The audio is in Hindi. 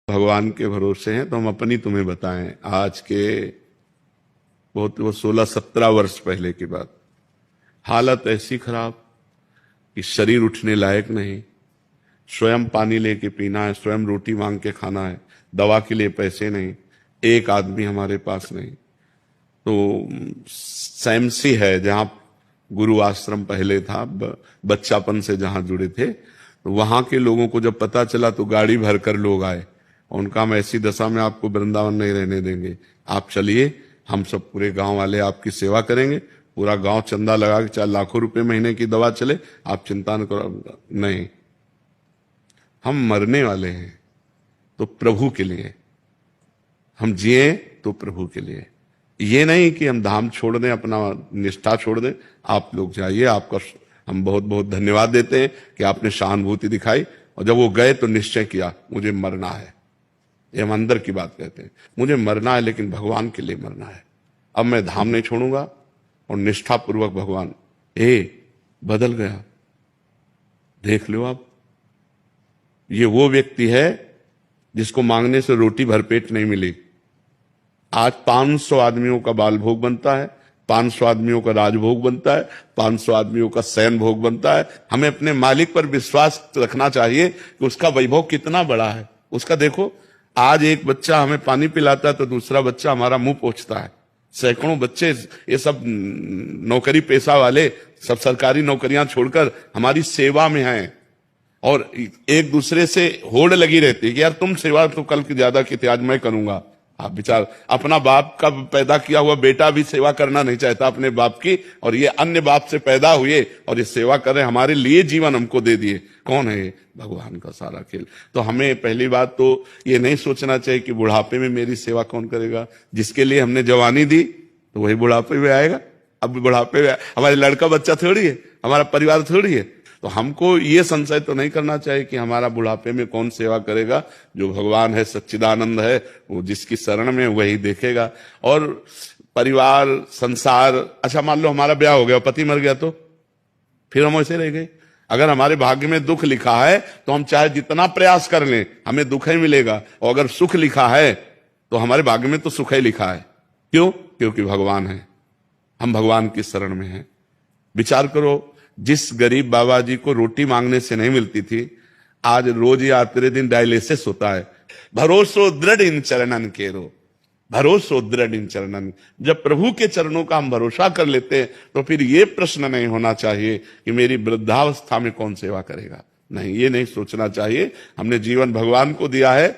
भगवान के भरोसे हैं तो हम अपनी तुम्हें बताएं। आज के बहुत वो 16-17 वर्ष पहले की बात, हालत ऐसी खराब कि शरीर उठने लायक नहीं, स्वयं पानी लेके पीना है, स्वयं रोटी मांग के खाना है, दवा के लिए पैसे नहीं, एक आदमी हमारे पास नहीं। तो सैमसी है जहां गुरु आश्रम पहले था, बच्चापन से जहां जुड़े थे, तो वहां के लोगों को जब पता चला तो गाड़ी भरकर लोग आए। उनका हम ऐसी दशा में आपको वृंदावन नहीं रहने देंगे, आप चलिए, हम सब पूरे गांव वाले आपकी सेवा करेंगे, पूरा गांव चंदा लगा के चाहे लाखों रुपए महीने की दवा चले, आप चिंता न करो। नहीं, हम मरने वाले हैं तो प्रभु के लिए, हम जिए तो प्रभु के लिए। ये नहीं कि हम धाम छोड़ दें, अपना निष्ठा छोड़ दें। आप लोग जाइए, आपका हम बहुत बहुत धन्यवाद देते हैं कि आपने सहानुभूति दिखाई, और जब वो गए तो निश्चय किया मुझे मरना है। ये हम अंदर की बात कहते हैं, मुझे मरना है लेकिन भगवान के लिए मरना है। अब मैं धाम नहीं छोड़ूंगा, और निष्ठापूर्वक भगवान बदल गया। देख लो आप, ये वो व्यक्ति है जिसको मांगने से रोटी भरपेट नहीं मिली। आज 500 आदमियों का बाल भोग बनता है, 500 आदमियों का राजभोग बनता है, 500 आदमियों का शयन भोग बनता है। हमें अपने मालिक पर विश्वास रखना चाहिए कि उसका वैभव कितना बड़ा है। उसका देखो, आज एक बच्चा हमें पानी पिलाता है तो दूसरा बच्चा हमारा मुंह पोंछता है। सैकड़ों बच्चे, ये सब नौकरी पेशा वाले, सब सरकारी नौकरियां छोड़कर हमारी सेवा में हैं, और एक दूसरे से होड़ लगी रहती है कि यार तुम सेवा तो कल की ज्यादा की थी, आज मैं करूंगा। आप विचार, अपना बाप का पैदा किया हुआ बेटा भी सेवा करना नहीं चाहता अपने बाप की, और ये अन्य बाप से पैदा हुए और ये सेवा कर रहे, हमारे लिए जीवन हमको दे दिए। कौन है ये? भगवान का सारा खेल। तो हमें पहली बात तो ये नहीं सोचना चाहिए कि बुढ़ापे में मेरी सेवा कौन करेगा। जिसके लिए हमने जवानी दी तो वही बुढ़ापे में आएगा। अब बुढ़ापे में हमारे लड़का बच्चा थोड़ी है, हमारा परिवार थोड़ी है। तो हमको ये संशय तो नहीं करना चाहिए कि हमारा बुढ़ापे में कौन सेवा करेगा। जो भगवान है, सच्चिदानंद है, वो जिसकी शरण में वही देखेगा। और परिवार, संसार, अच्छा मान लो हमारा ब्याह हो गया, पति मर गया, तो फिर हम ऐसे रह गए। अगर हमारे भाग्य में दुख लिखा है तो हम चाहे जितना प्रयास कर लें हमें दुख ही मिलेगा, और अगर सुख लिखा है तो हमारे भाग्य में तो सुख ही लिखा है। क्यों? क्योंकि भगवान है, हम भगवान की शरण में हैं। विचार करो, जिस गरीब बाबा जी को रोटी मांगने से नहीं मिलती थी, आज रोज या आते दिन डायलिसिस होता है। भरोसो दृढ़ इन चरणन केरो, भरोसो दृढ़ इन चरणन। जब प्रभु के चरणों का हम भरोसा कर लेते हैं तो फिर ये प्रश्न नहीं होना चाहिए कि मेरी वृद्धावस्था में कौन सेवा करेगा। नहीं, ये नहीं सोचना चाहिए। हमने जीवन भगवान को दिया है,